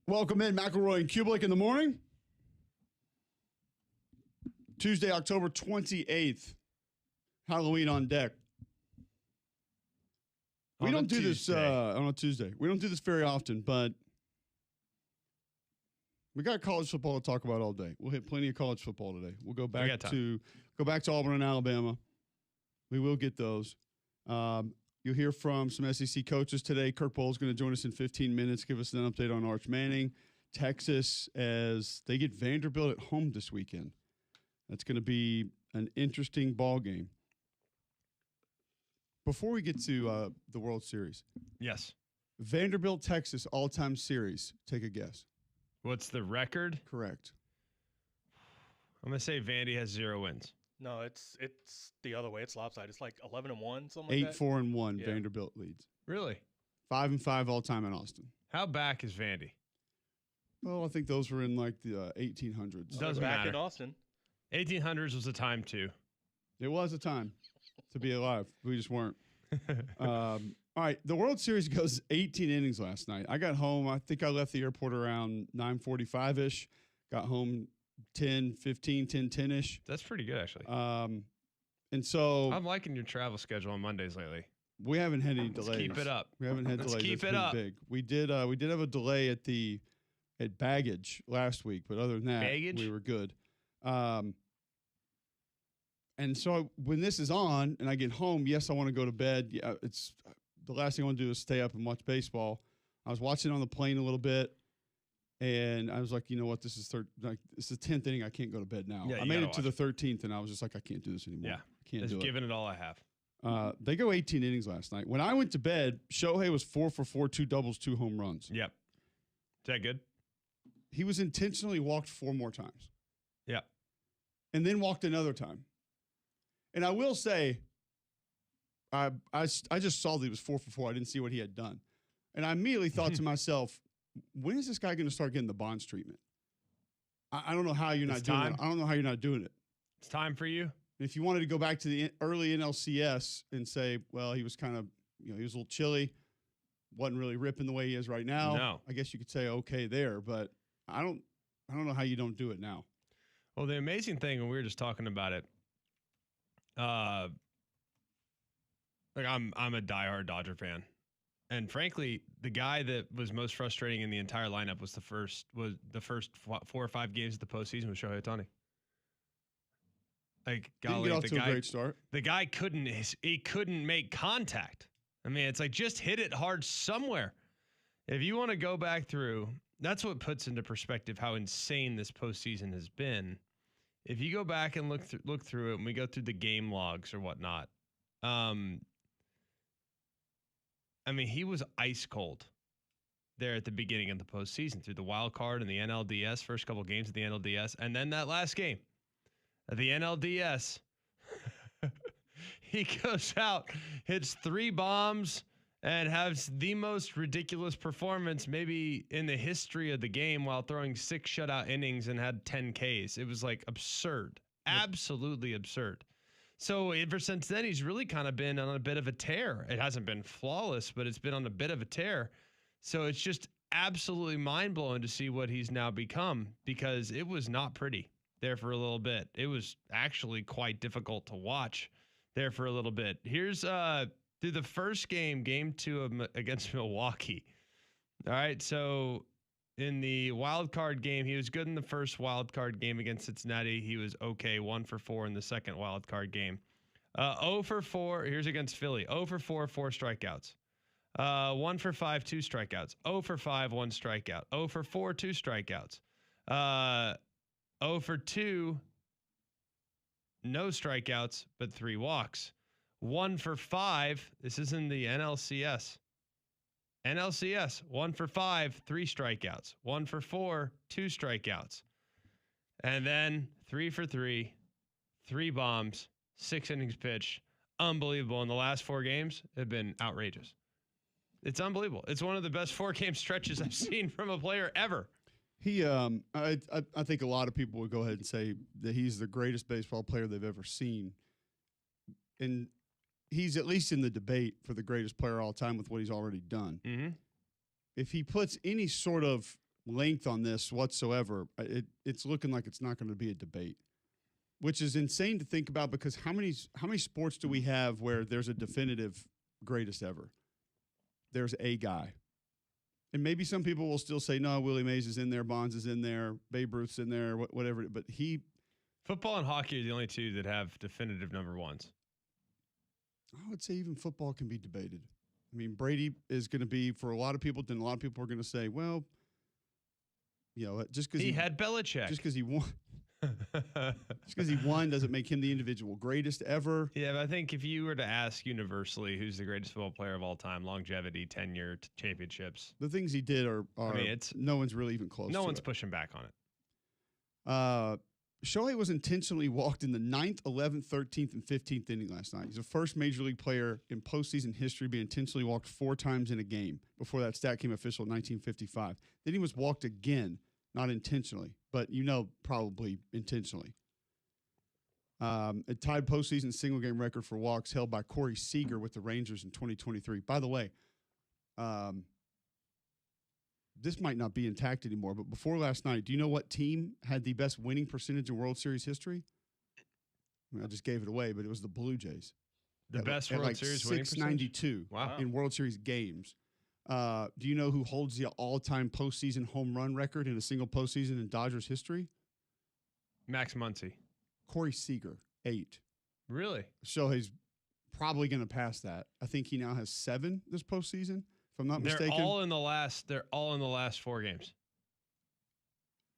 Welcome in, McElroy and Cubelic in the morning. Tuesday, October 28th. Halloween on deck. We don't do this on a Tuesday. We don't do this very often, but we got college football to talk about all day. We'll hit plenty of college football today. We'll go back to Auburn and Alabama. We will get those. You'll hear from some SEC coaches today. Kirk Bohls is going to join us in 15 minutes, give us an update on Arch Manning. Texas, as they get Vanderbilt at home this weekend. That's going to be an interesting ball game. Before we get to the World Series. Yes. Vanderbilt, Texas, all-time series. Take a guess. What's the record? Correct. I'm going to say Vandy has 0 wins. No, it's the other way. It's lopsided. It's like 11-1, something like that. 8-4-1, yeah. Vanderbilt leads. Really? 5-5 all-time in Austin. How back is Vandy? Well, I think those were in like the 1800s. Doesn't back matter. in Austin. 1800s was a time too. It was a time to be alive. We just weren't. All right, the World Series goes 18 innings last night. I got home. I think I left the airport around 9:45-ish. Got home 10:10-ish. That's pretty good, actually. And so I'm liking your travel schedule on Mondays lately. We haven't had any delays. Let's keep it up. We haven't had delays. Keep it up. Big. We did have a delay at baggage last week, but other than that, we were good. And so when this is on and I get home, yes, I want to go to bed. Yeah, it's the last thing I want to do is stay up and watch baseball. I was watching on the plane a little bit, and I was like, you know what, this is the 10th inning. I can't go to bed now. Yeah, I made it to the 13th, and I was just like, I can't do this anymore. Yeah, I can't do it. Giving it all I have. They go 18 innings last night. When I went to bed, Shohei was 4 for 4, 2 doubles, 2 home runs. Yep. Is that good? He was intentionally walked 4 more times. Yeah. And then walked another time. And I will say, I just saw that he was 4 for 4. I didn't see what he had done. And I immediately thought to myself, when is this guy going to start getting the Bonds treatment? I don't know how you're not doing it. I don't know how you're not doing it. It's time for you. If you wanted to go back to the early NLCS and say, well, he was kind of, he was a little chilly, wasn't really ripping the way he is right now. No. I guess you could say okay there, but I don't know how you don't do it now. Well, the amazing thing, and we were just talking about it, like I'm a diehard Dodger fan. And frankly, the guy that was most frustrating in the entire lineup was the first 4 or 5 games of the postseason with Shohei Ohtani. Like, golly, didn't get off to a great start. The guy couldn't make contact. I mean, it's like, just hit it hard somewhere. If you want to go back through, that's what puts into perspective how insane this postseason has been. If you go back and look through it, and we go through the game logs or whatnot, I mean, he was ice cold there at the beginning of the postseason through the wild card and the NLDS, first couple games of the NLDS, and then that last game of the NLDS, he goes out, hits 3 bombs, and has the most ridiculous performance maybe in the history of the game while throwing 6 shutout innings and had 10 Ks. It was like absurd, absolutely absurd. So ever since then, he's really kind of been on a bit of a tear. It hasn't been flawless, but it's been on a bit of a tear. So it's just absolutely mind-blowing to see what he's now become, because it was not pretty there for a little bit. It was actually quite difficult to watch there for a little bit. Here's through the first game 2 against Milwaukee. All right, so in the wild card game, he was good in the first wild card game against Cincinnati. He was okay, 1 for 4 in the second wild card game. 0 for 4. Here's against Philly. 0 for 4, 4 strikeouts. 1 for 5, 2 strikeouts. 0 for 5, 1 strikeout. 0 for 4, 2 strikeouts. 0 for 2, no strikeouts, but 3 walks. 1 for 5. This is in the NLCS. 1 for 5, 3 strikeouts. 1 for 4, 2 strikeouts. And then 3 for 3, 3 bombs, 6 innings pitched. Unbelievable. And the last 4 games have been outrageous. It's unbelievable. It's one of the best 4-game stretches I've seen from a player ever. He, I think a lot of people would go ahead and say that he's the greatest baseball player they've ever seen. And he's at least in the debate for the greatest player of all time with what he's already done. Mm-hmm. If he puts any sort of length on this whatsoever. It's looking like it's not going to be a debate, which is insane to think about because how many sports do we have where there's a definitive greatest ever? There's a guy. And maybe some people will still say, no, Willie Mays is in there, Bonds is in there, Babe Ruth's in there, whatever. But football and hockey are the only two that have definitive number ones. I would say even football can be debated. I mean, Brady is going to be, for a lot of people, then a lot of people are going to say, well, just because he had Belichick. Just because he won. Just because he won doesn't make him the individual greatest ever. Yeah, but I think if you were to ask universally who's the greatest football player of all time, longevity, tenure, championships. The things he did are no one's really even close to it. No one's pushing back on it. Shohei was intentionally walked in the 9th, 11th, 13th, and 15th inning last night. He's the first Major League player in postseason history to be intentionally walked 4 times in a game. Before that stat came official in 1955. Then he was walked again, not intentionally, but probably intentionally. It tied postseason single game record for walks held by Corey Seager with the Rangers in 2023. By the way, this might not be intact anymore, but before last night, do you know what team had the best winning percentage in World Series history? I just gave it away, but it was the Blue Jays. The best World Series winning percentage? 692 in World Series games. Do you know who holds the all-time postseason home run record in a single postseason in Dodgers history? Max Muncy. Corey Seager, 8. Really? Shohei's probably going to pass that. I think he now has 7 this postseason, if I'm not mistaken. They're all in the last 4 games.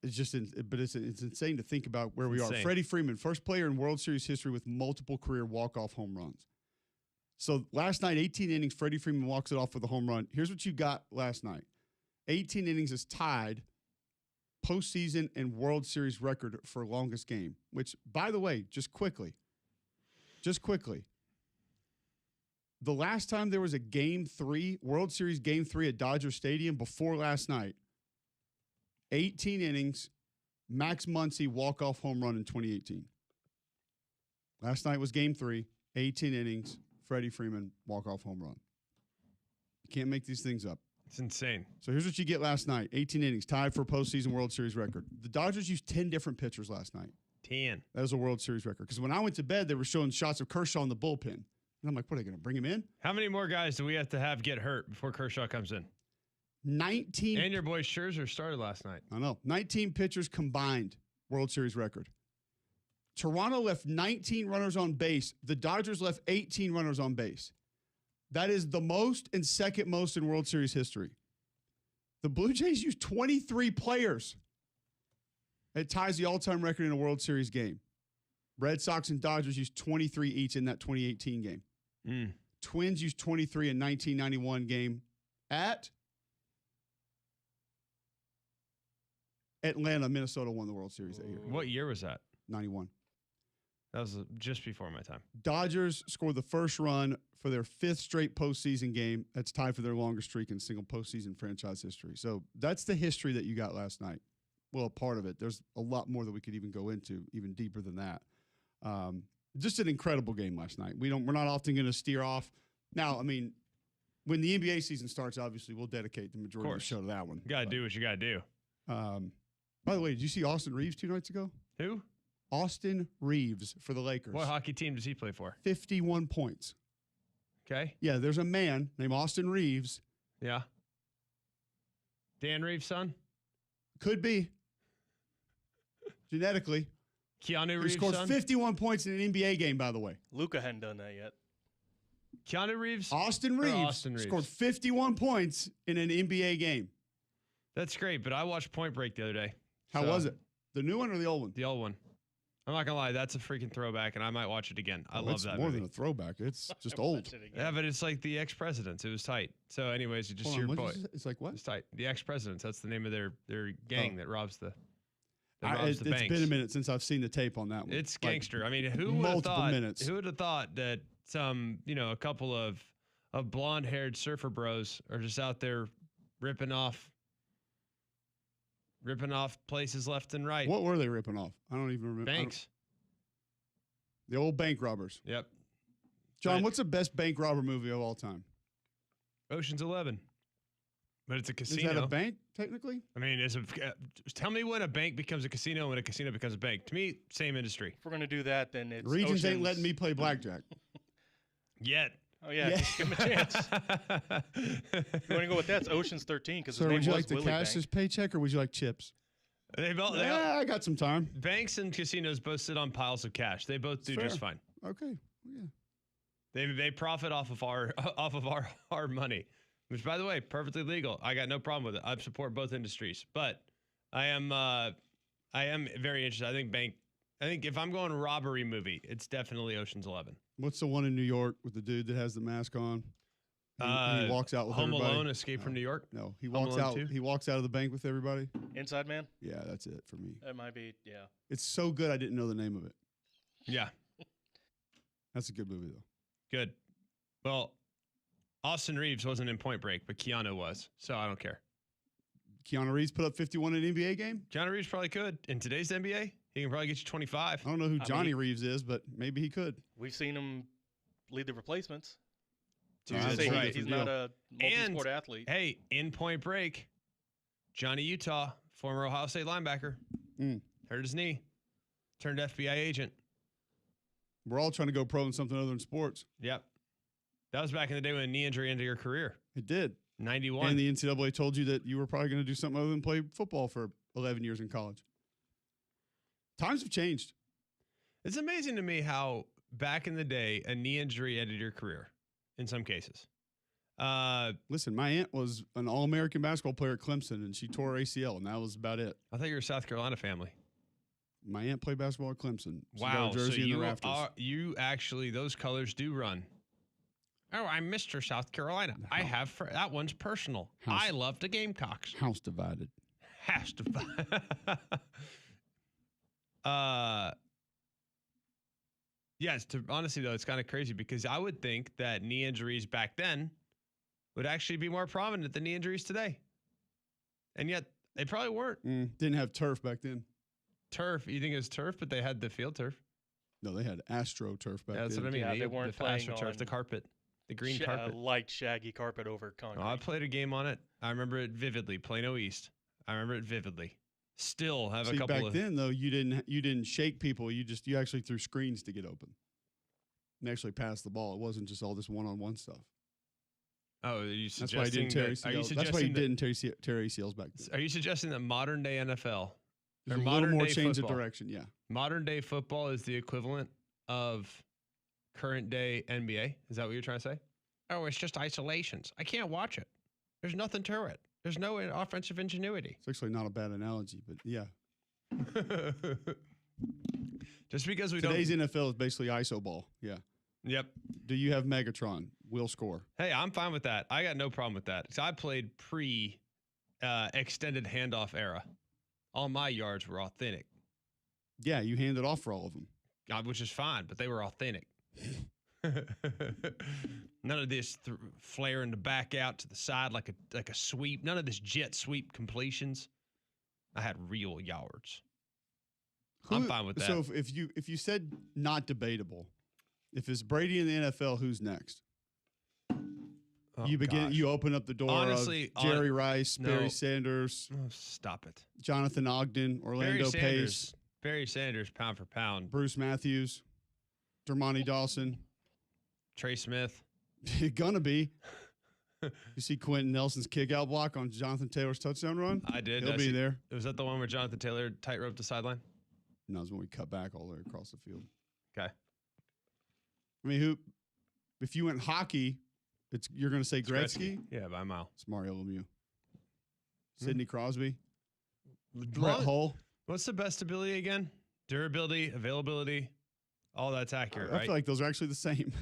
It's just, it's insane to think about where we are. Freddie Freeman, first player in World Series history with multiple career walk-off home runs. So last night, 18 innings, Freddie Freeman walks it off with a home run. Here's what you got last night. 18 innings is tied postseason and World Series record for longest game, which, by the way, just quickly, the last time there was a Game 3, World Series Game 3 at Dodger Stadium before last night, 18 innings, Max Muncy walk-off home run in 2018. Last night was Game 3, 18 innings, Freddie Freeman walk-off home run. You can't make these things up. It's insane. So here's what you get last night. 18 innings, tied for a postseason World Series record. The Dodgers used 10 different pitchers last night. 10. That was a World Series record. Because when I went to bed, they were showing shots of Kershaw in the bullpen. And I'm like, what, are they going to bring him in? How many more guys do we have to have get hurt before Kershaw comes in? 19. And your boy Scherzer started last night. I know. 19 pitchers combined, World Series record. Toronto left 19 runners on base. The Dodgers left 18 runners on base. That is the most and second most in World Series history. The Blue Jays used 23 players. It ties the all-time record in a World Series game. Red Sox and Dodgers used 23 each in that 2018 game. Twins used 23 in 1991 game at Atlanta. Minnesota won the World Series that year. What year was that? 91. That was just before my time. Dodgers scored the first run for their 5th straight postseason game. That's tied for their longest streak in single postseason franchise history. So that's the history that you got last night. Well, a part of it. There's a lot more that we could even go into, even deeper than that. Just an incredible game last night. We're not often going to steer off. Now, I mean, when the NBA season starts, obviously we'll dedicate the majority of the show to that one. You got to do what you got to do. By the way, did you see Austin Reeves 2 nights ago? Who? Austin Reeves for the Lakers. What hockey team does he play for? 51 points. Okay. Yeah, there's a man named Austin Reeves. Yeah. Dan Reeves' son? Could be. Genetically. Keanu Reeves' He scored son? 51 points in an NBA game, by the way. Luka hadn't done that yet. Keanu Reeves? Austin Reeves scored 51 points in an NBA game. That's great, but I watched Point Break the other day. How was it? The new one or the old one? The old one. I'm not going to lie. That's a freaking throwback, and I might watch it again. I love that movie. It's more than a throwback. It's just old. Yeah, but it's like the ex-presidents. It was tight. So anyways, you just your boy. It's like what? It's tight. The ex-presidents. That's the name of their gang that robs the It's banks. been a minute since I've seen the tape on that one. It's gangster. I mean, who would have thought? Who would have thought that a couple of blonde-haired surfer bros are just out there ripping off places left and right. What were they ripping off? I don't even remember. Banks. The old bank robbers. Yep. John, what's the best bank robber movie of all time? Ocean's 11. But it's a casino. Is that a bank, technically? I mean, tell me when a bank becomes a casino and when a casino becomes a bank. To me, same industry. If we're going to do that, then it's Regions ain't letting me play blackjack. Yet. Oh, yeah. Just give him a chance. If you want to go with that, it's Ocean's 13 because his name would you was like to Willie cash Bank. this paycheck or would you like chips? I got some time. Banks and casinos both sit on piles of cash. They both do just fine. Okay. Yeah. They profit off of our hard money, which, by the way, perfectly legal. I got no problem with it. I support both industries, but I am very interested. I think if I'm going robbery movie, it's definitely Ocean's 11. What's the one in New York with the dude that has the mask on? He walks out with Home everybody. Alone, Escape from New York. No, he walks out. 2? He walks out of the bank with everybody. Inside Man? Yeah, that's it for me. That might be, yeah. It's so good I didn't know the name of it. Yeah, that's a good movie though. Good. Well, Austin Reeves wasn't in Point Break, but Keanu was, so I don't care. Keanu Reeves put up 51 in an NBA game? Keanu Reeves probably could. In today's NBA, he can probably get you 25. I don't know who Johnny Reeves is, but maybe he could. We've seen him lead the replacements. Dude, That's right. He's not a multi-sport athlete. Hey, in Point Break, Johnny Utah, former Ohio State linebacker, hurt his knee, turned FBI agent. We're all trying to go pro in something other than sports. Yep. That was back in the day when a knee injury ended your career. It did. 91. And the NCAA told you that you were probably going to do something other than play football for 11 years in college. Times have changed. It's amazing to me how back in the day, a knee injury ended your career in some cases. Listen, my aunt was an All-American basketball player at Clemson, and she tore her ACL, and that was about it. I thought you were a South Carolina family. My aunt played basketball at Clemson. She Wow. got a jersey So in the rafters. you actually, those colors do run. Oh, I'm Mr. South Carolina. I have, that one's personal. I love the Gamecocks. House divided. House divided. Yes, honestly, though, it's kind of crazy because I would think that knee injuries back then would actually be more prominent than knee injuries today. And yet, they probably weren't. Didn't have turf back then. Turf? You think it was turf, but they had the field turf? No, they had Astro turf back then. That's what I mean. Yeah, they weren't playing turf, the carpet, the green carpet. Light, shaggy carpet over concrete. Oh, I played a game on it. I remember it vividly. Plano East. I remember it vividly. Still have a couple back then, though, you didn't shake people. You actually threw screens to get open and actually passed the ball. It wasn't just all this one-on-one stuff. Oh, are you suggesting that's why he didn't tear ACLs. That's why he didn't tear ACLs back then. Are you suggesting that modern day NFL There's a little more change of direction? Yeah. Modern day football is the equivalent of current day NBA? Is that what you're trying to say? Oh, it's just isolations. I can't watch it. There's nothing to it. There's no offensive ingenuity. It's actually not a bad analogy, but yeah. Just because Today's NFL is basically ISO ball. Yeah. Yep. Do you have Megatron? We'll score. Hey, I'm fine with that. I got no problem with that. So I played extended handoff era. All my yards were authentic. Yeah, you handed off for all of them. Which is fine, but they were authentic. None of this flaring the back out to the side like a sweep. None of this jet sweep completions. I had real yards. I'm fine with that. So if you said not debatable, if it's Brady in the NFL, who's next? Oh, you open up the door. Honestly, of Jerry Rice, Barry Sanders. Oh, stop it. Jonathan Ogden, Orlando Pace. Barry Sanders, pound for pound. Bruce Matthews, Dermontti Dawson. Trey Smith. Gonna be. You see Quentin Nelson's kick-out block on Jonathan Taylor's touchdown run? I did. He'll be there. Was that the one where Jonathan Taylor tightrope the sideline? No, it was when we cut back all the way across the field. Okay. I mean, if you went hockey, you're going to say Gretzky? Yeah, by a mile. It's Mario Lemieux. Sidney Crosby. Brett Hull. What's the best ability again? Durability, availability, all that's accurate, right? I feel like those are actually the same.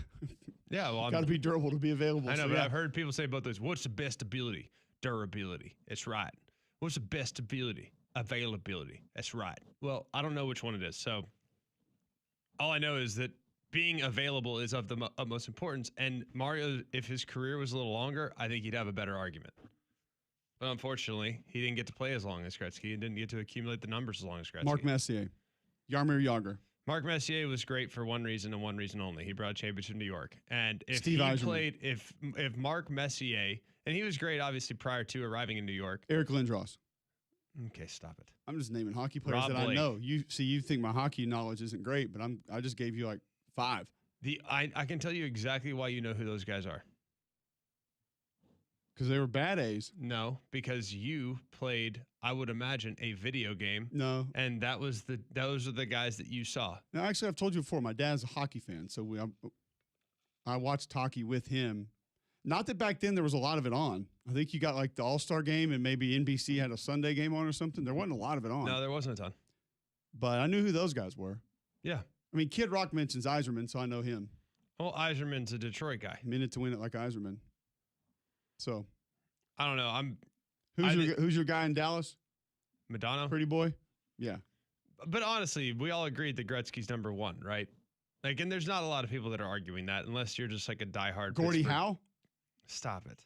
Yeah, well, got to be durable to be available. I know, but I've heard people say both those. What's the best ability? Durability. It's right. What's the best ability? Availability. That's right. Well, I don't know which one it is. So all I know is that being available is of the utmost importance. And Mario, if his career was a little longer, I think he'd have a better argument. But unfortunately, he didn't get to play as long as Gretzky and didn't get to accumulate the numbers as long as Gretzky. Mark Messier. Jaromir Jagr. Mark Messier was great for one reason and one reason only. He brought a championship to New York. And if Steve he Yzerman. played, if Mark Messier, and he was great, obviously, prior to arriving in New York. Eric Lindros. Okay, stop it. I'm just naming hockey players Rob that Blake. I know. You think my hockey knowledge isn't great, but I just gave you like 5. I can tell you exactly why you know who those guys are. Because they were bad A's. No, because you played, I would imagine, a video game. No. And those are the guys that you saw. No, actually, I've told you before, my dad's a hockey fan. So I watched hockey with him. Not that back then there was a lot of it on. I think you got like the All-Star game and maybe NBC had a Sunday game on or something. There wasn't a lot of it on. No, there wasn't a ton. But I knew who those guys were. Yeah. I mean, Kid Rock mentions Yzerman, so I know him. Well, Yzerman's a Detroit guy. Minute to win it like Yzerman. So. I don't know. Who's your guy in Dallas? Madonna? Pretty boy? Yeah. But honestly, we all agreed that Gretzky's number 1, right? Like, and there's not a lot of people that are arguing that unless you're just like a diehard Gordie Pittsburgh. Howe? Stop it.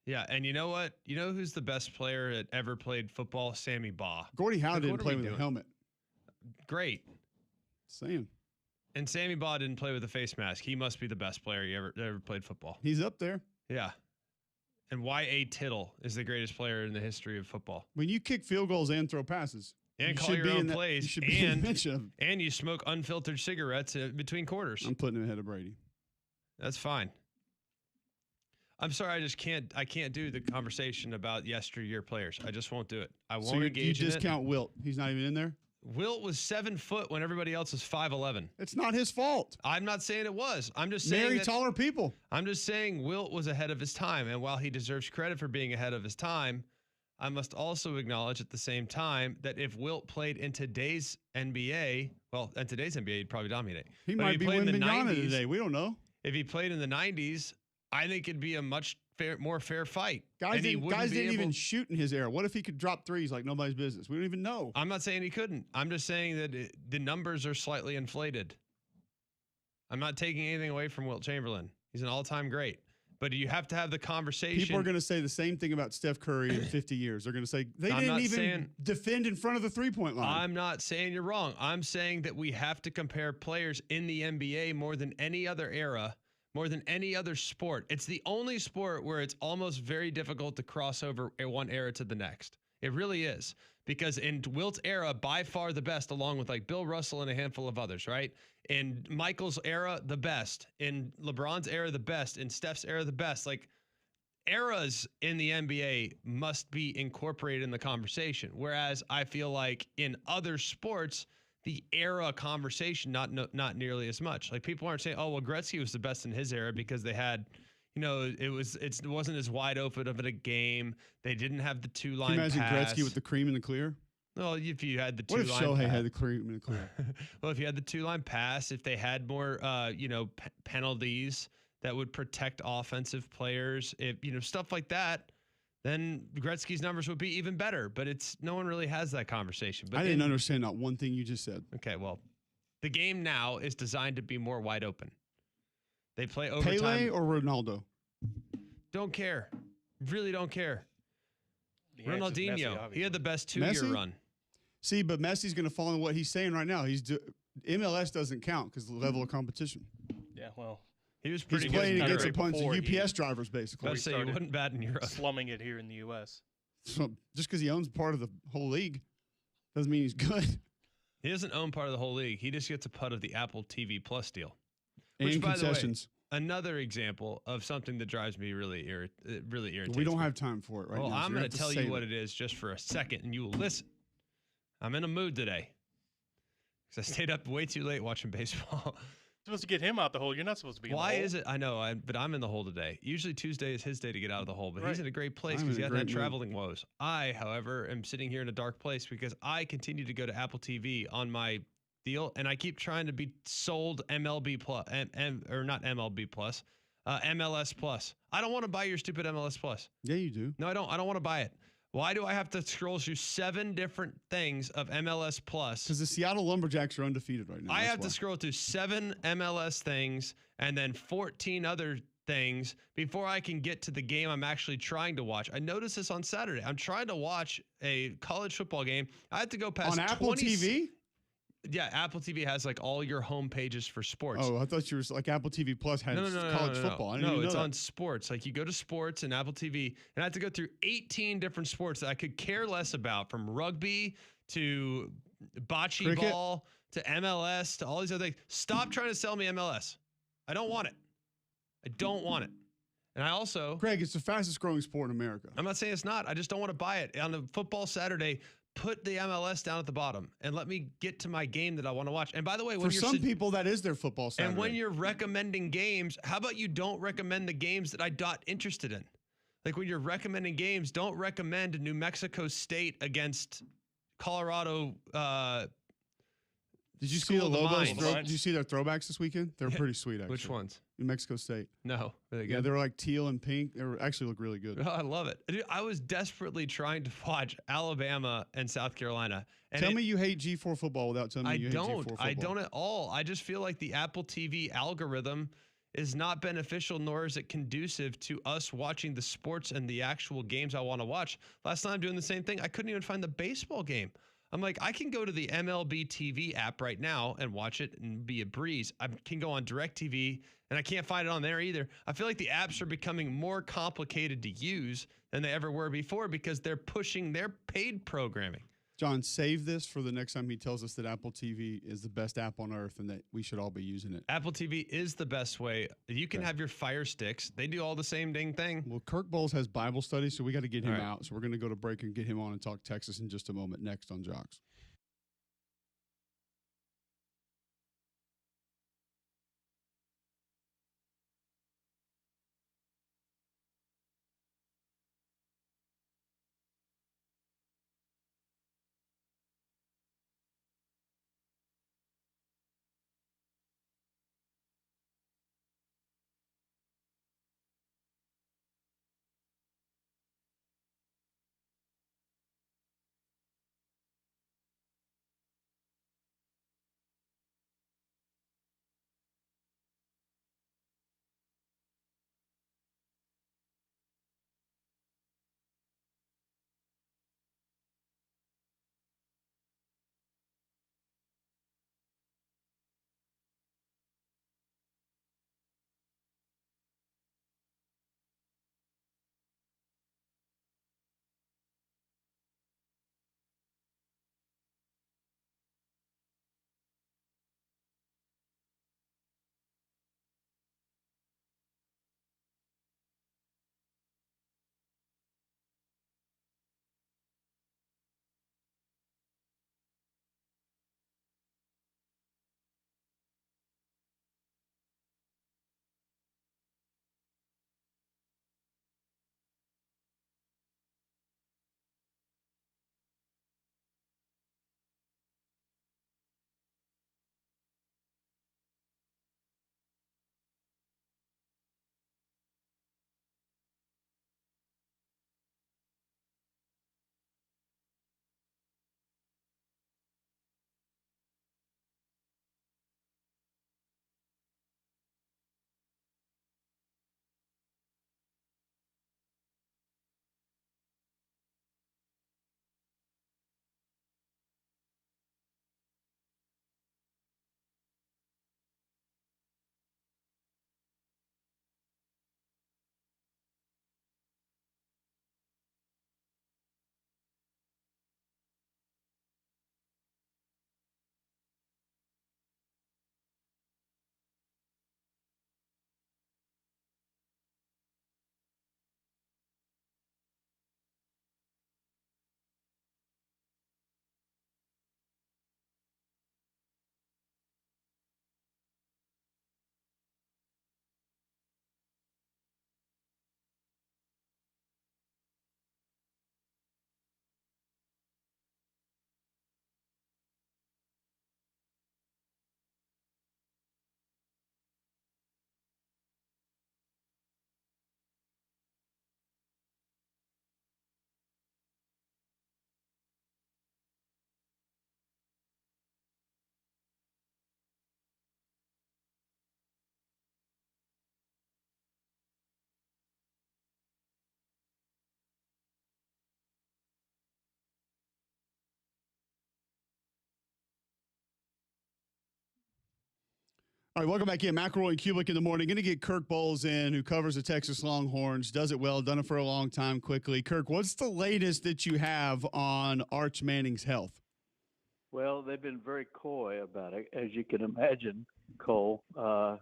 Yeah, and you know what? You know who's the best player that ever played football? Sammy Baugh. Gordie Howe Like, didn't what are play we with a doing? helmet. Great. Saying. And Sammy Baugh didn't play with a face mask. He must be the best player he ever played football. He's up there. Yeah. And Y.A. Tittle is the greatest player in the history of football. When you kick field goals and throw passes. And you call should your be own in that- plays. You should be in the mention. And you smoke unfiltered cigarettes between quarters. I'm putting him ahead of Brady. That's fine. I'm sorry, I can't do the conversation about yesteryear players. I just won't do it. I won't So you engage in it. discount Wilt. He's not even in there? Wilt was 7 foot when everybody else was 5'11". It's not his fault. I'm not saying it was. I'm just saying Marry that, taller people. I'm just saying Wilt was ahead of his time. And while he deserves credit for being ahead of his time, I must also acknowledge at the same time that if Wilt played in today's NBA, he'd probably dominate. He But if might be played in winning the Mignogna 90s today. We don't know. If he played in the 90s, I think it'd be a much more fair fight. Guys And he didn't, wouldn't be even able- shoot in his era. What if he could drop threes like nobody's business? We don't even know. I'm not saying he couldn't. I'm just saying that the numbers are slightly inflated. I'm not taking anything away from Wilt Chamberlain. He's an all-time great. But you have to have the conversation. People are going to say the same thing about Steph Curry in 50 years. They're going to say they I'm didn't not even saying- defend in front of the three-point line. I'm not saying you're wrong. I'm saying that we have to compare players in the NBA more than any other era, more than any other sport. It's the only sport where it's almost very difficult to cross over one era to the next. It really is. Because in Wilt's era, by far the best, along with like Bill Russell and a handful of others, right? In Michael's era, the best. In LeBron's era, the best. In Steph's era, the best. Like, eras in the NBA must be incorporated in the conversation. Whereas I feel like in other sports, the era conversation, not nearly as much. Like, people aren't saying, oh, well, Gretzky was the best in his era because they had, you know, it wasn't as wide open of a game. They didn't have the two-line Can you imagine pass. Gretzky with the cream in the clear? Well, if you had the What if two-line Shohei pass. had the cream in the clear? Well, if you had the two-line pass, if they had more, penalties that would protect offensive players, if stuff like that, then Gretzky's numbers would be even better. But no one really has that conversation. But I didn't understand not one thing you just said. Okay, well, the game now is designed to be more wide open. They play overtime. Pele or Ronaldo? Don't care. Really don't care. The answer's Messi, Ronaldinho, he obviously. had the best two-year Messi? run. See, but Messi's going to fall in what he's saying right now. MLS doesn't count because the level of competition. Yeah, well, He was He's pretty good. playing in against a Europe. bunch of before he- UPS drivers, basically. Let's say he started wasn't bad in Europe. slumming it here in the U.S. So just because he owns part of the whole league doesn't mean he's good. He doesn't own part of the whole league. He just gets a put of the Apple TV Plus deal. And Which, by the way, concessions. another example of something that drives me really irritates We don't me. have time for it right Well, now. so I'm you're going to tell save you what it is just for a second, and you will listen. I'm in a mood today because I stayed up way too late watching baseball. Supposed to get him out the hole. You're not supposed to be. Why in the is it? I know, but I'm in the hole today. Usually Tuesday is his day to get out of the hole, but he's Right. in a great place I'm because in he a hasn't had great mood. traveling woes. I, however, am sitting here in a dark place because I continue to go to Apple TV on my deal, and I keep trying to be sold MLB Plus, or not MLB Plus, MLS Plus. I don't want to buy your stupid MLS Plus. Yeah, you do. No, I don't. I don't want to buy it. Why do I have to scroll through 7 different things of MLS Plus? Because the Seattle Lumberjacks are undefeated right now. I that's have why. to scroll through 7 MLS things and then 14 other things before I can get to the game I'm actually trying to watch. I noticed this on Saturday. I'm trying to watch a college football game. I have to go past on Apple 20 TV. Yeah, Apple TV has like all your home pages for sports. Oh, I thought you were like Apple TV Plus had college football. I didn't even know it's that. on sports. Like you go to sports and Apple TV, and I have to go through 18 different sports that I could care less about, from rugby to bocce Cricket? ball to MLS to all these other things. Stop trying to sell me MLS. I don't want it. I don't want it. And I also, Craig, it's the fastest growing sport in America. I'm not saying it's not. I just don't want to buy it. On a football Saturday, put the MLS down at the bottom and let me get to my game that I want to watch. And by the way, when For some people, that is their football Saturday. and when you're recommending games, how about you don't recommend the games that I'm not interested in? Like when you're recommending games, don't recommend New Mexico State against Colorado. Did you see the Lobos? Did you see their throwbacks this weekend? They were pretty sweet, actually. Which ones? New Mexico State. No. Yeah, they were like teal and pink. They were actually look really good. Oh, I love it. Dude, I was desperately trying to watch Alabama and South Carolina. And Tell me you hate G4 football without telling me you hate G4 football. I don't at all. I just feel like the Apple TV algorithm is not beneficial, nor is it conducive to us watching the sports and the actual games I want to watch. Last night I'm doing the same thing. I couldn't even find the baseball game. I'm like, I can go to the MLB TV app right now and watch it and be a breeze. I can go on DirecTV and I can't find it on there either. I feel like the apps are becoming more complicated to use than they ever were before because they're pushing their paid programming. John, save this for the next time he tells us that Apple TV is the best app on earth and that we should all be using it. Apple TV is the best way. You can have your Fire Sticks. They do all the same dang thing. Well, Kirk Bohls has Bible study, so we got to get him out. So we're going to go to break and get him on and talk Texas in just a moment. Next on Jocks. All right, welcome back in. McElroy Cubelic in the morning. Going to get Kirk Bohls in, who covers the Texas Longhorns, does it well, done it for a long time, quickly. Kirk, what's the latest that you have on Arch Manning's health? Well, they've been very coy about it, as you can imagine, Cole.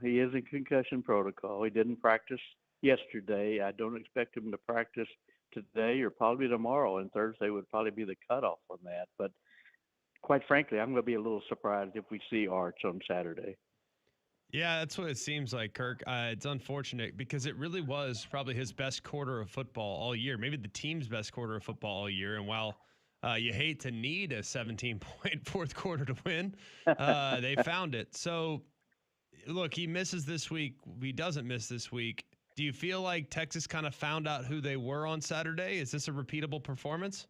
He is in concussion protocol. He didn't practice yesterday. I don't expect him to practice today or probably tomorrow, and Thursday would probably be the cutoff on that. But quite frankly, I'm going to be a little surprised if we see Arch on Saturday. Yeah, that's what it seems like, Kirk. It's unfortunate because it really was probably his best quarter of football all year, maybe the team's best quarter of football all year. And while you hate to need a 17-point fourth quarter to win, they found it. So, look, he misses this week. He doesn't miss this week. Do you feel like Texas kind of found out who they were on Saturday? Is this a repeatable performance?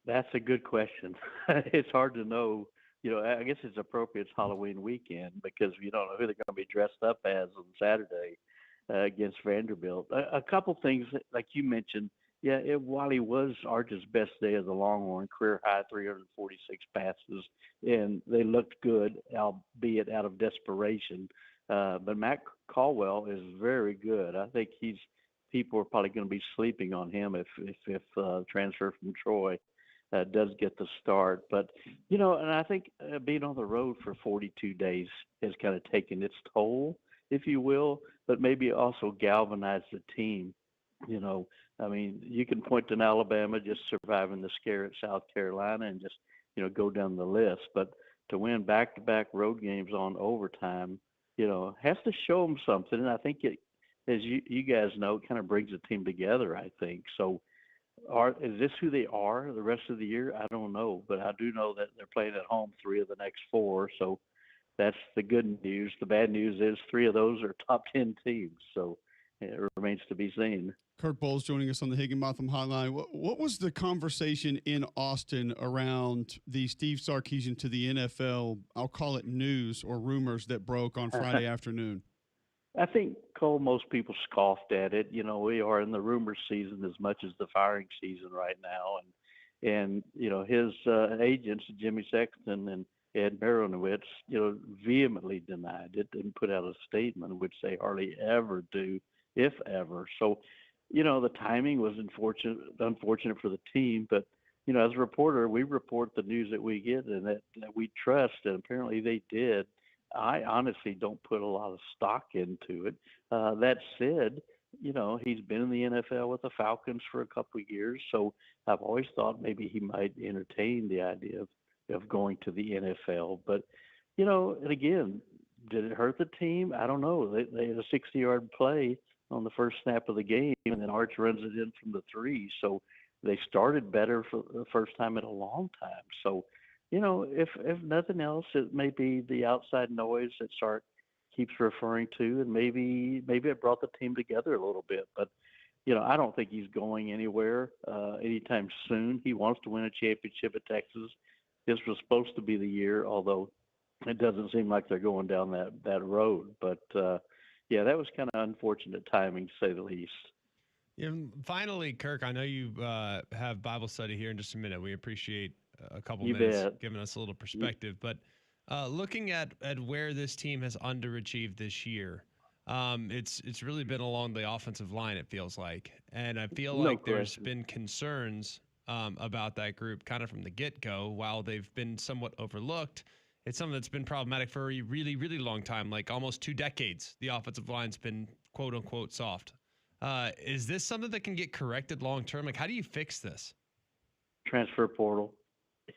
That's a good question. It's hard to know. I guess it's appropriate. It's Halloween weekend because we don't know who they're going to be dressed up as on Saturday against Vanderbilt. A couple things, like you mentioned, while he was Arch's best day as a Longhorn, career high 346 passes, and they looked good, albeit out of desperation. But Matt Caldwell is very good. I think people are probably going to be sleeping on him if transfer from Troy does get the start. But, and I think being on the road for 42 days has kind of taken its toll, if you will, but maybe also galvanized the team. I mean, you can point to Alabama just surviving the scare at South Carolina and just, go down the list. But to win back-to-back road games on overtime, has to show them something. And I think it, as you guys know, it kind of brings the team together, I think. So, is this who they are the rest of the year? I don't know, but I do know that they're playing at home 3 of the next 4. So that's the good news. The bad news is 3 of those are top 10 teams. So it remains to be seen. Kirk Bohls joining us on the Higginbotham Hotline. What was the conversation in Austin around the Steve Sarkisian to the NFL, I'll call it news or rumors that broke on Friday afternoon? I think, Cole, most people scoffed at it. We are in the rumor season as much as the firing season right now. And his agents, Jimmy Sexton and Ed Maronowitz, vehemently denied it and put out a statement, which they hardly ever do, if ever. So, the timing was unfortunate for the team. But, as a reporter, we report the news that we get and that we trust, and apparently they did. I honestly don't put a lot of stock into it. That said, he's been in the NFL with the Falcons for a couple of years, so I've always thought maybe he might entertain the idea of going to the NFL. But, and again, did it hurt the team? I don't know. They had a 60-yard play on the first snap of the game, and then Arch runs it in from the 3. So they started better for the first time in a long time. So, if nothing else, it may be the outside noise that Sark keeps referring to, and maybe it brought the team together a little bit. But, I don't think he's going anywhere anytime soon. He wants to win a championship at Texas. This was supposed to be the year, although it doesn't seem like they're going down that road. But, that was kind of unfortunate timing, to say the least. Yeah, finally, Kirk, I know you have Bible study here in just a minute. We appreciate a couple minutes giving us a little perspective. But looking at where this team has underachieved this year, it's really been along the offensive line, it feels like. And I feel like there's been concerns about that group kind of from the get-go. While they've been somewhat overlooked, it's something that's been problematic for a really, really long time, like almost 2 decades. The offensive line's been quote-unquote soft. Is this something that can get corrected long-term? Like, how do you fix this? Transfer portal.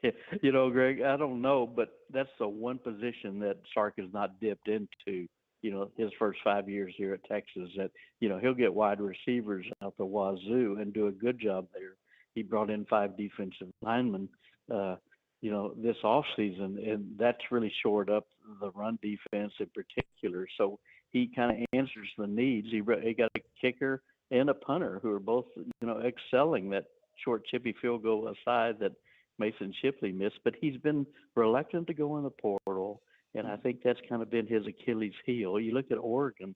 Greg, I don't know, but that's the one position that Sark has not dipped into, his first 5 years here at Texas, that, he'll get wide receivers out the wazoo and do a good job there. He brought in 5 defensive linemen, this offseason, and that's really shored up the run defense in particular. So he kind of answers the needs. He got a kicker and a punter who are both, excelling. That short chippy field goal aside that Mason Shipley missed, but he's been reluctant to go in the portal, and I think that's kind of been his Achilles heel. You look at Oregon,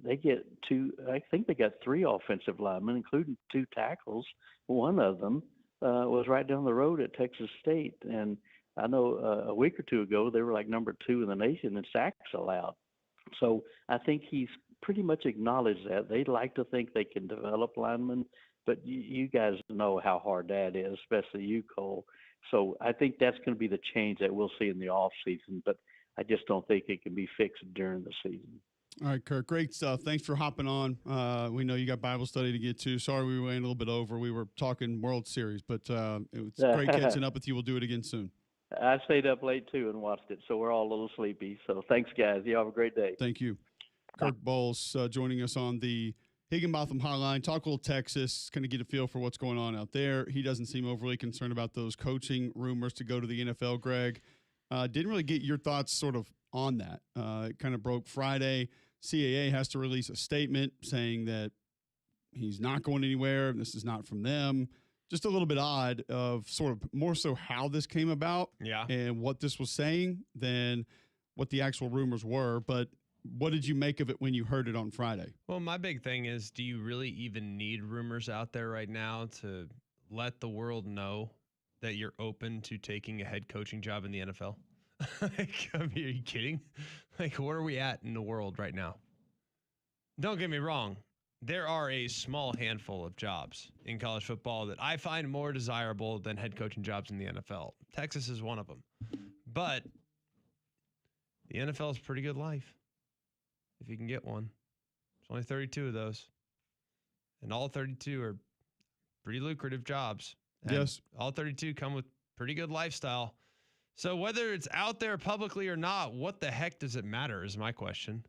they get 3 offensive linemen, including 2 tackles. One of them was right down the road at Texas State, and I know a week or two ago they were like number 2 in the nation in sacks allowed. So I think he's pretty much acknowledged that. They like to think they can develop linemen, but you guys know how hard that is, especially you, Cole. So I think that's going to be the change that we'll see in the off season, but I just don't think it can be fixed during the season. All right, Kirk, great stuff. Thanks for hopping on. We know you got Bible study to get to. Sorry we went a little bit over. We were talking World Series, but it was great catching up with you. We'll do it again soon. I stayed up late, too, and watched it, so we're all a little sleepy. So thanks, guys. You have a great day. Thank you. Kirk Bohls joining us on the Higginbotham Hotline. Talk a little Texas, kind of get a feel for what's going on out there. He doesn't seem overly concerned about those coaching rumors to go to the NFL, Greg. Didn't really get your thoughts sort of on that. It kind of broke Friday. CAA has to release a statement saying that he's not going anywhere and this is not from them. Just a little bit odd of sort of more so how this came about and what this was saying than what the actual rumors were. But what did you make of it when you heard it on Friday? Well, my big thing is, do you really even need rumors out there right now to let the world know that you're open to taking a head coaching job in the NFL? Like, I mean, are you kidding? Like, where are we at in the world right now? Don't get me wrong. There are a small handful of jobs in college football that I find more desirable than head coaching jobs in the NFL. Texas is one of them. But the NFL is a pretty good life if you can get one. There's only 32 of those. And all 32 are pretty lucrative jobs. And yes. All 32 come with pretty good lifestyle. So whether it's out there publicly or not, what the heck does it matter is my question.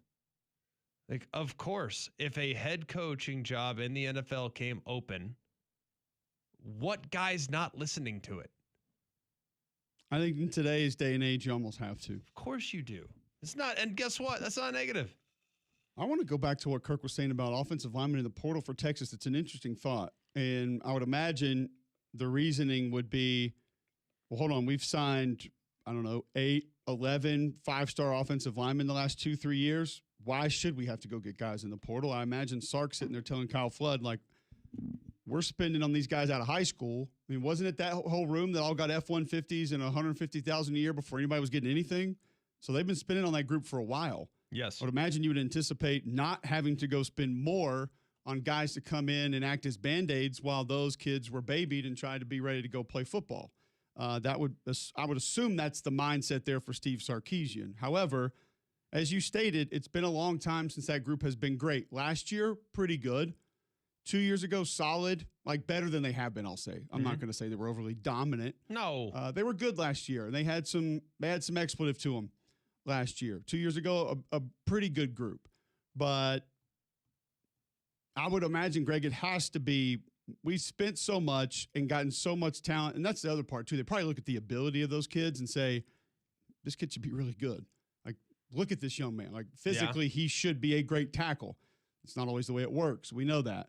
Like, of course, if a head coaching job in the NFL came open, what guy's not listening to it? I think in today's day and age, you almost have to. Of course you do. It's not, and guess what? That's not negative. I want to go back to what Kirk was saying about offensive linemen in the portal for Texas. It's an interesting thought. And I would imagine the reasoning would be, well, hold on, we've signed, 8, 11 5-star offensive linemen the last 2-3 years. Why should we have to go get guys in the portal? I imagine Sark sitting there telling Kyle Flood, like, we're spending on these guys out of high school. I mean, wasn't it that whole room that all got F-150s and $150,000 a year before anybody was getting anything? So they've been spending on that group for a while. Yes. I would imagine you would anticipate not having to go spend more on guys to come in and act as Band-Aids while those kids were babied and tried to be ready to go play football. I would assume that's the mindset there for Steve Sarkisian. However, as you stated, it's been a long time since that group has been great. Last year, pretty good. 2 years ago, solid, like better than they have been, I'll say. I'm not going to say they were overly dominant. No. They were good last year, and they had some expletive to them last year. 2 years ago, a pretty good group. But I would imagine, Greg, it has to be, we spent so much and gotten so much talent, and that's the other part, too. They probably look at the ability of those kids and say, this kid should be really good. Like, look at this young man. Like, physically, he should be a great tackle. It's not always the way it works. We know that.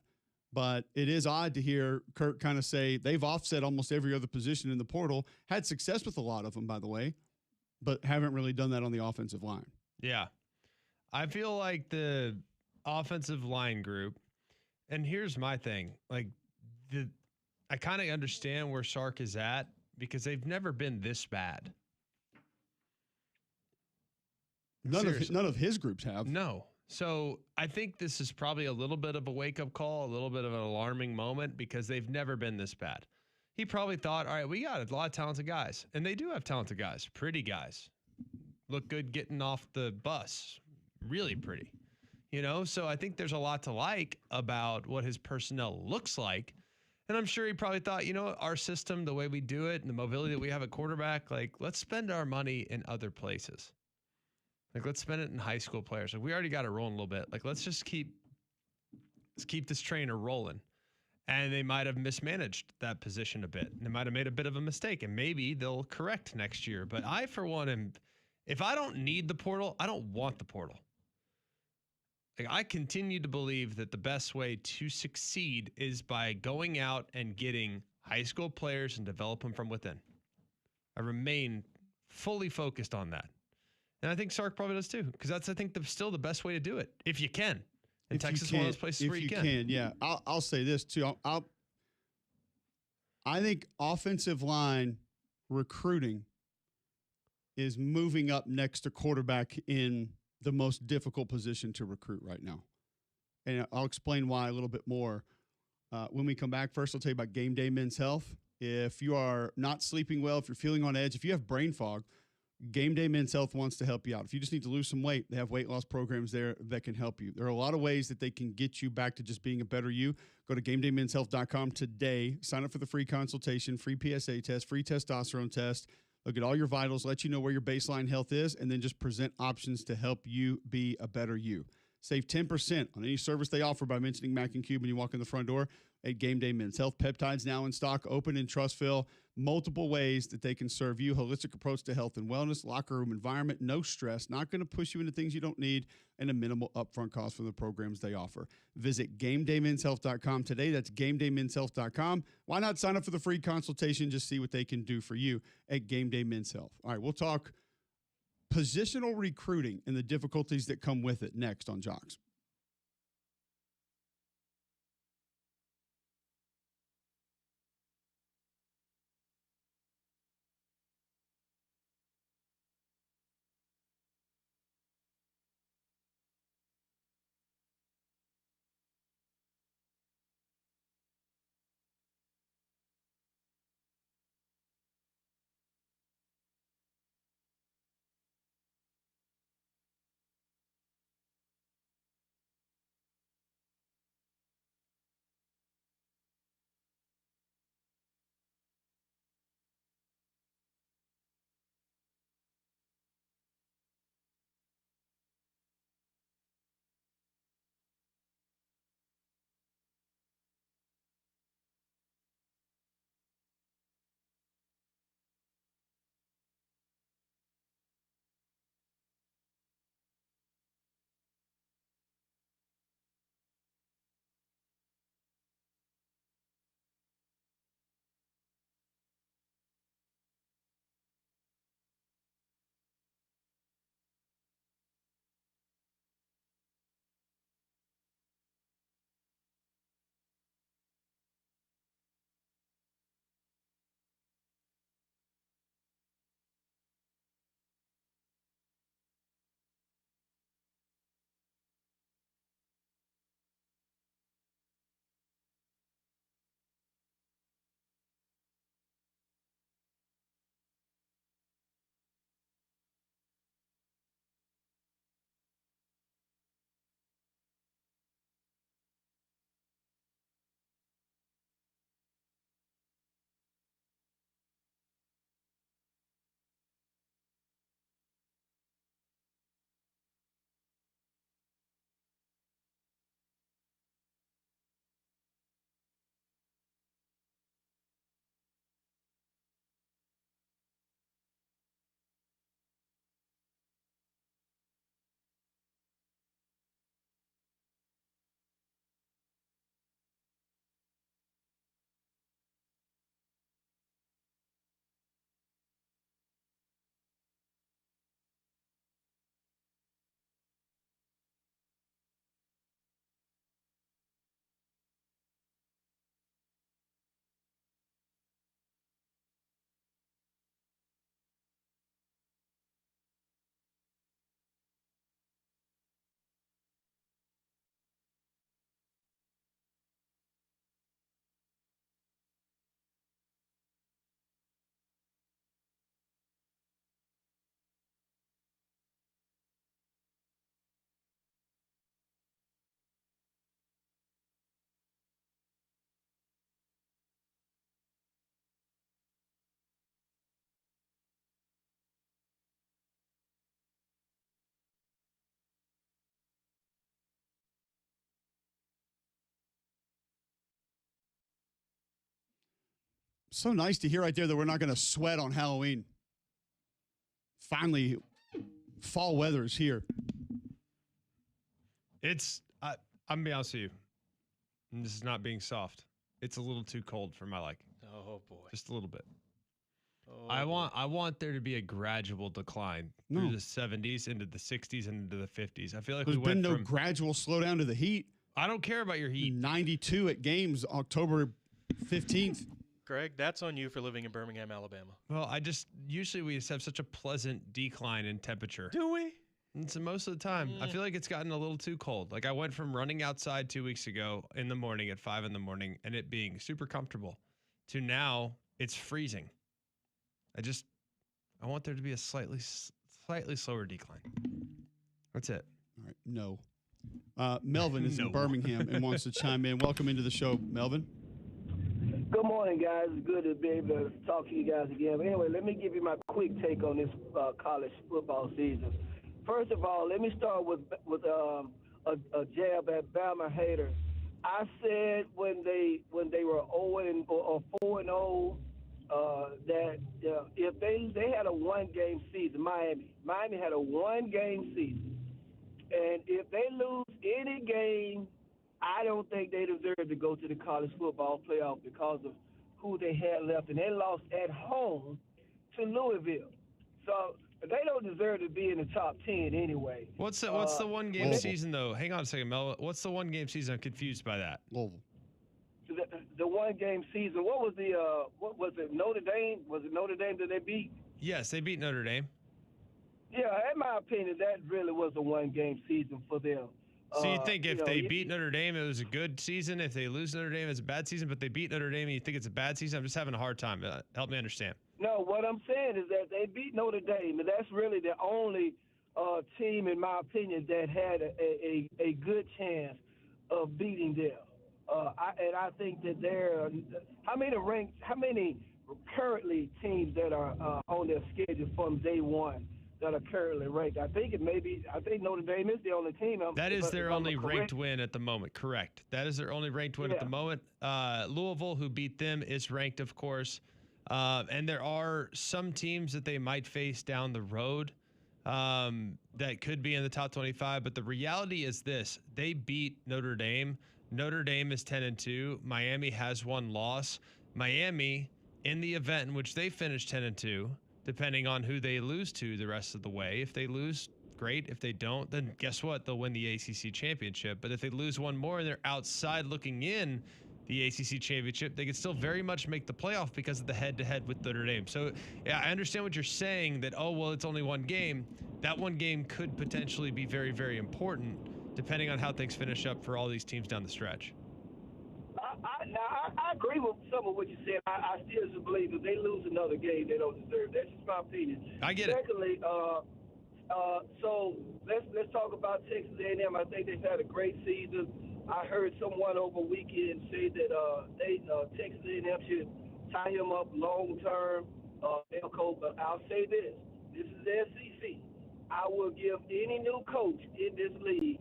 But it is odd to hear Kirk kind of say they've offset almost every other position in the portal, had success with a lot of them, by the way, but haven't really done that on the offensive line. Yeah. I feel like the offensive line group, and here's my thing, like I kind of understand where Sark is at because they've never been this bad. None of his groups have. No. So I think this is probably a little bit of a wake-up call, a little bit of an alarming moment because they've never been this bad. He probably thought, all right, we got a lot of talented guys. And they do have talented guys, pretty guys. Look good getting off the bus. Really pretty. So I think there's a lot to like about what his personnel looks like. And I'm sure he probably thought, our system, the way we do it, and the mobility that we have at quarterback, like, let's spend our money in other places. Like, let's spend it in high school players. Like, we already got it rolling a little bit. Like, let's keep this trainer rolling. And they might have mismanaged that position a bit. And they might have made a bit of a mistake. And maybe they'll correct next year. But I, for one, if I don't need the portal, I don't want the portal. Like, I continue to believe that the best way to succeed is by going out and getting high school players and develop them from within. I remain fully focused on that. And I think Sark probably does too, because that's, I think, still the best way to do it, if you can. And Texas is one of those places where you can. Yeah. I'll say this too. I think offensive line recruiting is moving up next to quarterback in the most difficult position to recruit right now. And I'll explain why a little bit more when we come back. First, I'll tell you about Game Day Men's Health. If you are not sleeping well, if you're feeling on edge, if you have brain fog, Game Day Men's Health wants to help you out. If you just need to lose some weight, they have weight loss programs there that can help you. There are a lot of ways that they can get you back to just being a better you. Go to GameDayMen'sHealth.com today. Sign up for the free consultation, free PSA test, free testosterone test. Look at all your vitals, let you know where your baseline health is, and then just present options to help you be a better you. Save 10% on any service they offer by mentioning Mac and Cube when you walk in the front door at Game Day Men's Health. Peptides now in stock, open in Trustville. Multiple ways that they can serve you. Holistic approach to health and wellness, locker room environment, no stress, not going to push you into things you don't need, and a minimal upfront cost from the programs they offer. Visit GameDayMen'sHealth.com today. That's GameDayMen'sHealth.com. Why not sign up for the free consultation? Just see what they can do for you at Game Day Men's Health. All right, we'll talk positional recruiting and the difficulties that come with it next on Jocks. So nice to hear right there that we're not going to sweat on Halloween. Finally, fall weather is here. I'm going to be honest with you. And this is not being soft. It's a little too cold for my liking. Oh, boy. Just a little bit. Oh, I want there to be a gradual decline through the 70s into the 60s and into the 50s. I feel like there's been no gradual slowdown to the heat. I don't care about your heat. 92 at games, October 15th. Greg, that's on you for living in Birmingham, Alabama. Well, usually we just have such a pleasant decline in temperature. Do we? And so most of the time, I feel like it's gotten a little too cold. Like I went from running outside 2 weeks ago in the morning at 5 in the morning and it being super comfortable to now it's freezing. I want there to be a slightly slower decline. That's it. All right. No. Melvin is in Birmingham and wants to chime in. Welcome into the show, Melvin. Good morning, guys. It's good to be able to talk to you guys again. But anyway, let me give you my quick take on this college football season. First of all, let me start with a jab at Bama haters. I said when they were 0 or 4-0 that if they had a one-game season, Miami had a one-game season, and if they lose any game, I don't think they deserve to go to the college football playoff because of who they had left, and they lost at home to Louisville. So they don't deserve to be in the top 10 anyway. What's the one game season though? Hang on a second, Mel. What's the one game season? I'm confused by that. Louisville. The one game season. What was it? Notre Dame? Was it Notre Dame that they beat? Yes, they beat Notre Dame. Yeah, in my opinion, that really was a one game season for them. So you think if they beat Notre Dame, it was a good season? If they lose Notre Dame, it's a bad season, but they beat Notre Dame and you think it's a bad season? I'm just having a hard time. Help me understand. No, what I'm saying is that they beat Notre Dame, and that's really the only team, in my opinion, that had a good chance of beating them. I think that how many currently teams that are on their schedule from day one that are currently ranked? I think Notre Dame is the only team. That is their only ranked win at the moment. Correct. That is their only ranked win at the moment. Louisville, who beat them, is ranked, of course. And there are some teams that they might face down the road that could be in the top 25. But the reality is this: they beat Notre Dame. Notre Dame is 10-2. Miami has one loss. Miami, in the event in which they finish 10-2, depending on who they lose to the rest of the way. If they lose, great. If they don't, then guess what? They'll win the ACC championship. But if they lose one more and they're outside looking in the ACC championship, they could still very much make the playoff because of the head-to-head with Notre Dame. So, yeah, I understand what you're saying that, it's only one game. That one game could potentially be very, very important depending on how things finish up for all these teams down the stretch. I agree with some of what you said. I still believe if they lose another game, they don't deserve. That's just my opinion. I get it. Secondly, so let's talk about Texas A&M. I think they've had a great season. I heard someone over weekend say that Texas A&M should tie him up long term. But I'll say this: this is the SEC. I will give any new coach in this league.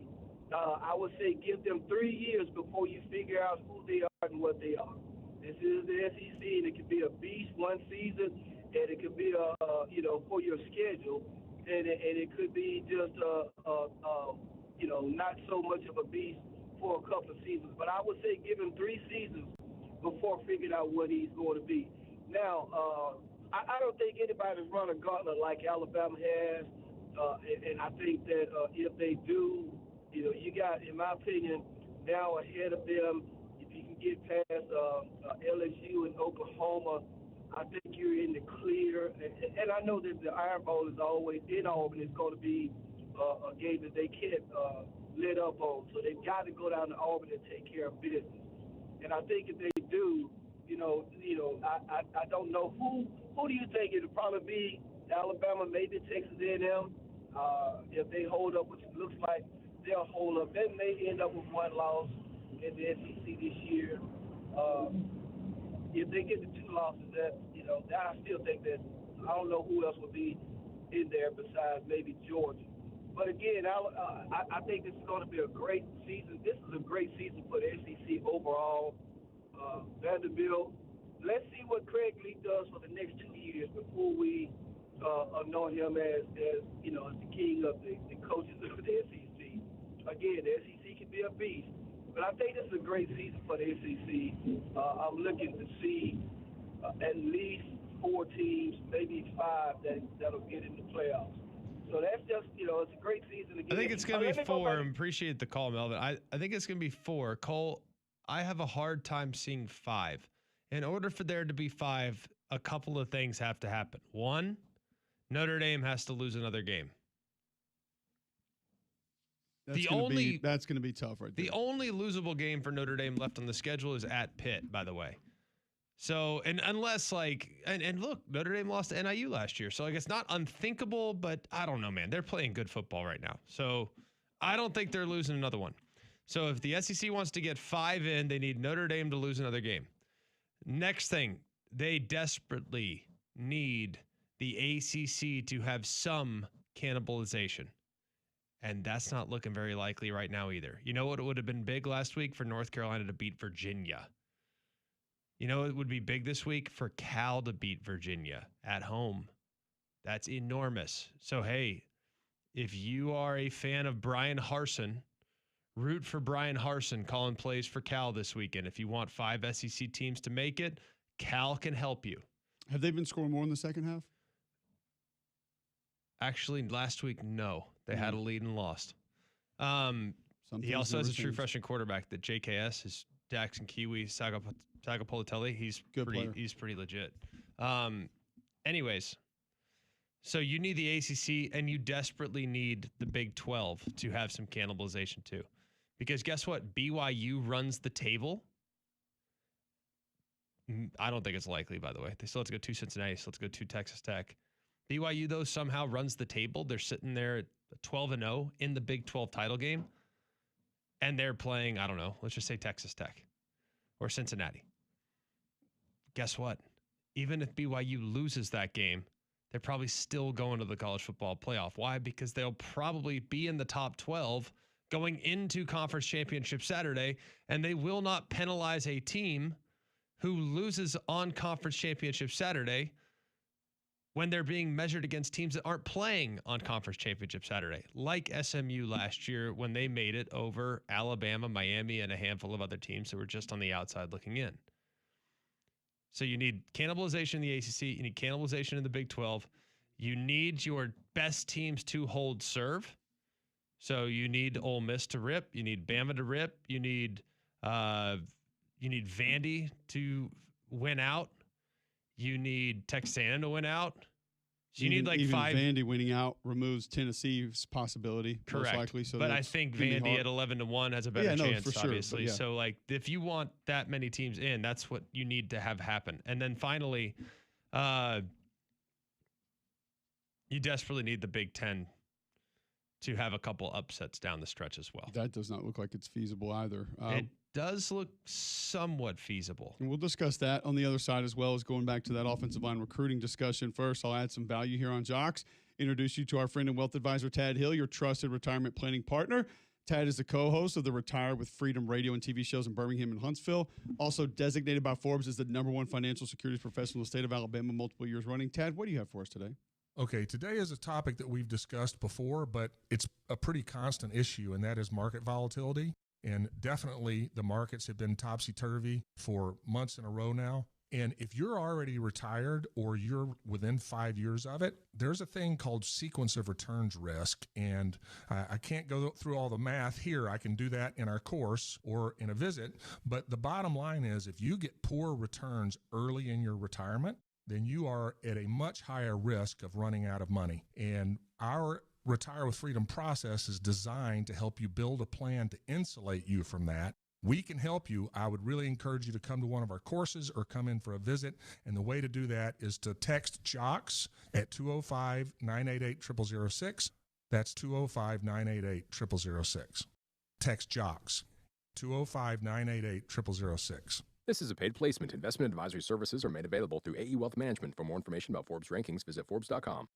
I would say give them 3 years before you figure out who they are and what they are. This is the SEC, and it could be a beast one season, and it could be for your schedule, and it could be just not so much of a beast for a couple of seasons. But I would say give him 3 seasons before figuring out what he's going to be. Now, I don't think anybody's run a gauntlet like Alabama has, and I think that if they do, you got, in my opinion, now ahead of them. If you can get past LSU and Oklahoma, I think you're in the clear. And I know that the Iron Bowl is always in Auburn. It's going to be a game that they can't let up on. So they've got to go down to Auburn and take care of business. And I think if they do, I don't know who do you think it'll probably be? Alabama, maybe Texas A&M. If they hold up, which it looks like they'll hold up, they may end up with one loss in the SEC this year. If they get the 2 losses, I still think that I don't know who else would be in there besides maybe Georgia. But again, I think this is going to be a great season. This is a great season for the SEC overall. Vanderbilt, let's see what Craig Lee does for the next 2 years before we anoint him as the king of the coaches of the SEC. Again, the SEC can be a beast, but I think this is a great season for the SEC. I'm looking to see at least 4 teams, maybe 5 that'll get in the playoffs. So that's just, it's a great season again. I think it's going to be 4. I appreciate the call, Melvin. I think it's going to be 4. Cole, I have a hard time seeing 5. In order for there to be 5, a couple of things have to happen. One, Notre Dame has to lose another game. That's going to be tough right there. The only losable game for Notre Dame left on the schedule is at Pitt, by the way. So, and unless and look, Notre Dame lost to NIU last year. So, it's not unthinkable, but I don't know, man. They're playing good football right now. So, I don't think they're losing another one. So, if the SEC wants to get 5 in, they need Notre Dame to lose another game. Next thing, they desperately need the ACC to have some cannibalization. And that's not looking very likely right now either. You know what would have been big last week? For North Carolina to beat Virginia. You know it would be big this week? For Cal to beat Virginia at home. That's enormous. So, hey, if you are a fan of Brian Harsin, root for Brian Harsin calling plays for Cal this weekend. If you want 5 SEC teams to make it, Cal can help you. Have they been scoring more in the second half? Actually, last week, no. They had a lead and lost. He also has a true freshman quarterback, that JKS, is Jackson Kiwi Sagapolitelli. He's pretty legit. Anyways, so you need the ACC, and you desperately need the Big 12 to have some cannibalization too. Because guess what? BYU runs the table. I don't think it's likely, by the way. They still have to go to Cincinnati, still have to go to Texas Tech. BYU, though, somehow runs the table. They're sitting there at 12-0 in the Big 12 title game. And they're playing, I don't know, let's just say Texas Tech or Cincinnati. Guess what? Even if BYU loses that game, they're probably still going to the college football playoff. Why? Because they'll probably be in the top 12 going into Conference Championship Saturday, and they will not penalize a team who loses on Conference Championship Saturday when they're being measured against teams that aren't playing on Conference Championship Saturday, like SMU last year when they made it over Alabama, Miami, and a handful of other teams that were just on the outside looking in. So you need cannibalization in the ACC. You need cannibalization in the Big 12. You need your best teams to hold serve. So you need Ole Miss to rip. You need Bama to rip. You need Vandy to win out. You need Texas A&M to win out. So you need like even 5. Vandy winning out removes Tennessee's possibility. Correct. Most likely. So but I think Vandy at 11-1 has a better chance, for sure, obviously. So like if you want that many teams in, that's what you need to have happen. And then finally, you desperately need the Big Ten to have a couple upsets down the stretch as well. That does not look like it's feasible either. It does look somewhat feasible. And we'll discuss that on the other side, as well as going back to that offensive line recruiting discussion. First, I'll add some value here on Jocks. Introduce you to our friend and wealth advisor, Tad Hill, your trusted retirement planning partner. Tad is the co-host of the Retire with Freedom radio and TV shows in Birmingham and Huntsville. Also designated by Forbes as the #1 financial securities professional in the state of Alabama multiple years running. Tad, what do you have for us today? Okay, today is a topic that we've discussed before, but it's a pretty constant issue, and that is market volatility. And definitely the markets have been topsy-turvy for months in a row now. And if you're already retired or you're within 5 years of it, there's a thing called sequence of returns risk. And I can't go through all the math here. I can do that in our course or in a visit. But the bottom line is if you get poor returns early in your retirement, then you are at a much higher risk of running out of money. And our Retire with Freedom process is designed to help you build a plan to insulate you from that. We can help you. I would really encourage you to come to one of our courses or come in for a visit. And the way to do that is to text JOCKS at 205-988-0006. That's 205-988-0006. Text JOCKS, 205-988-0006. This is a paid placement. Investment advisory services are made available through AE Wealth Management. For more information about Forbes rankings, visit Forbes.com.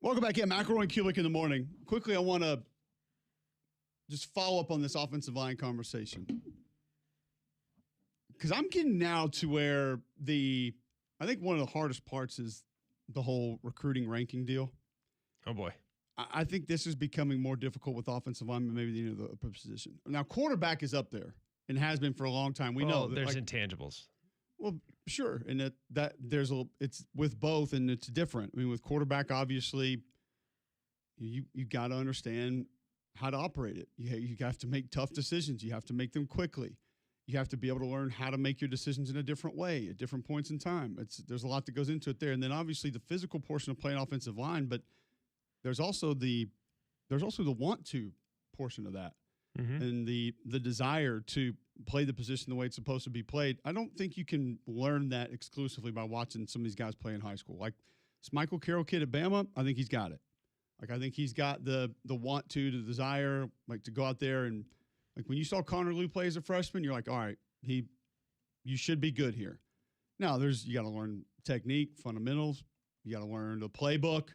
Welcome back in. McElroy Cubelic in the morning. Quickly, I want to just follow up on this offensive line conversation. Because I'm getting now to where I think one of the hardest parts is the whole recruiting ranking deal. Oh, boy. I think this is becoming more difficult with offensive linemen, maybe the end of the position. Now, quarterback is up there and has been for a long time. We know that, there's intangibles. Well, sure, and that there's it's with both, and it's different. I mean, with quarterback, obviously, you got to understand how to operate it. You have to make tough decisions. You have to make them quickly. You have to be able to learn how to make your decisions in a different way at different points in time. There's a lot that goes into it there, and then obviously the physical portion of playing offensive line, but there's also the want to portion of that, and the desire to play the position the way it's supposed to be played. I don't think you can learn that exclusively by watching some of these guys play in high school. Like this Michael Carroll kid at Bama, I think he's got it. Like I think he's got the want to, the desire, like to go out there and like when you saw Connor Lew play as a freshman, you're like, all right, you should be good here. Now you got to learn technique, fundamentals. You got to learn the playbook,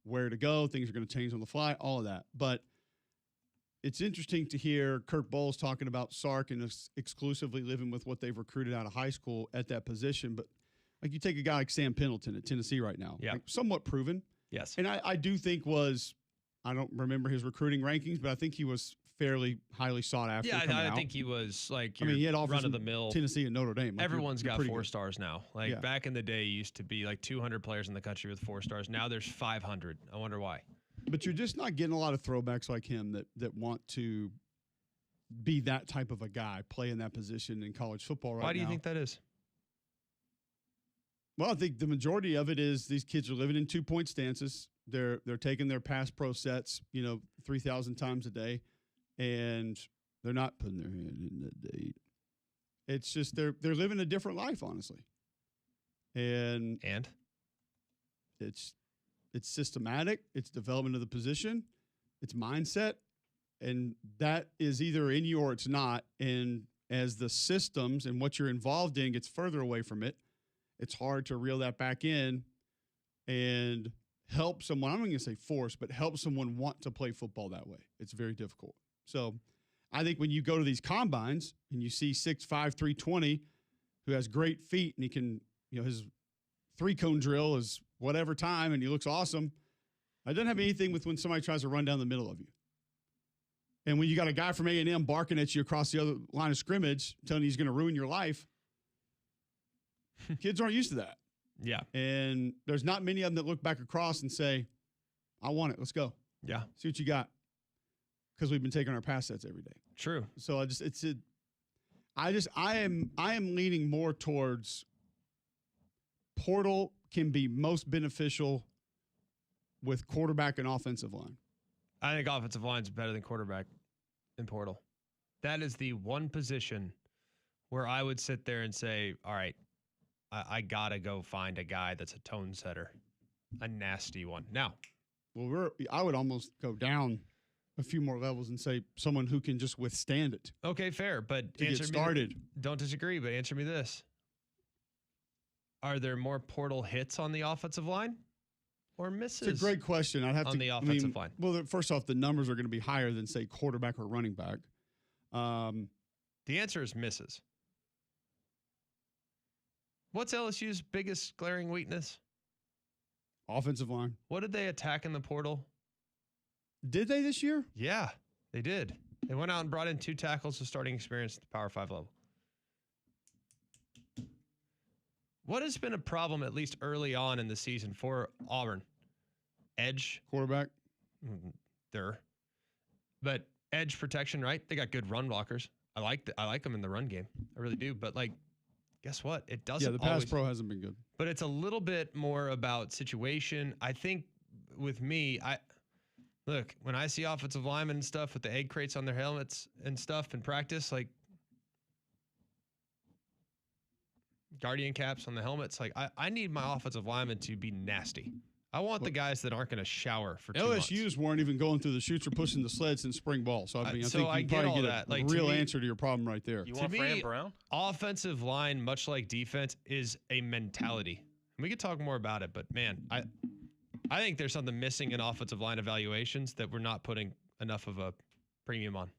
where to go. Things are going to change on the fly, all of that. But it's interesting to hear Kirk Bohls talking about Sark and exclusively living with what they've recruited out of high school at that position. But like you take a guy like Sam Pendleton at Tennessee right now, like somewhat proven. Yes. And I do think I don't remember his recruiting rankings, but I think he was fairly highly sought after. Yeah, I think he was like he had offers run of the mill. Tennessee and Notre Dame. Like Everyone's got 4 good. stars now. Like back in the day, it used to be like 200 players in the country with 4 stars. Now there's 500. I wonder why. But you're just not getting a lot of throwbacks like him that want to be that type of a guy, play in that position in college football right now. Why do you think that is? Well, I think the majority of it is these kids are living in 2-point stances. They're taking their pass pro sets, 3,000 times a day, and they're not putting their hand in the date. It's just they're living a different life, honestly. And it's systematic. It's development of the position. It's mindset, and that is either in you or it's not. And as the systems and what you're involved in gets further away from it, it's hard to reel that back in and help someone. I'm not going to say force, but help someone want to play football that way. It's very difficult. So I think when you go to these combines and you see 6'5", 320, who has great feet and he can, his 3-cone drill is whatever time and he looks awesome. That doesn't have anything with when somebody tries to run down the middle of you. And when you got a guy from A&M barking at you across the other line of scrimmage, telling you he's going to ruin your life, kids aren't used to that. Yeah. And there's not many of them that look back across and say, I want it. Let's go. Yeah. See what you got. Because we've been taking our pass sets every day. True. So I am leaning more towards portal can be most beneficial with quarterback and offensive line. I think offensive line is better than quarterback in portal. That is the one position where I would sit there and say, all right, I got to go find a guy that's a tone setter, a nasty one. Now, I would almost go down a few more levels and say someone who can just withstand it. Okay, fair, but to get started. Don't disagree, but answer me this. Are there more portal hits on the offensive line or misses? It's a great question. I'd have on the offensive line. Well, first off, the numbers are going to be higher than, say, quarterback or running back. The answer is misses. What's LSU's biggest glaring weakness? Offensive line. What did they attack in the portal? Did they this year? Yeah, they did. They went out and brought in 2 tackles with starting experience at the Power 5 level. What has been a problem, at least early on in the season, for Auburn? Edge. Quarterback. But edge protection, right? They got good run blockers. I like them in the run game. I really do. But, guess what? It doesn't. Yeah, the pass pro hasn't been good. But it's a little bit more about situation. I think with me, look, when I see offensive linemen and stuff with the egg crates on their helmets and stuff in practice, guardian caps on the helmets, I need my offensive linemen to be nasty. I want the guys that aren't going to shower for 2 months. LSU's weren't even going through the chutes or pushing the sleds in spring ball. So, I think you probably get a real answer to your problem right there. You want Fran Brown? Offensive line, much like defense, is a mentality. And we could talk more about it, but, man, I think there's something missing in offensive line evaluations that we're not putting enough of a premium on.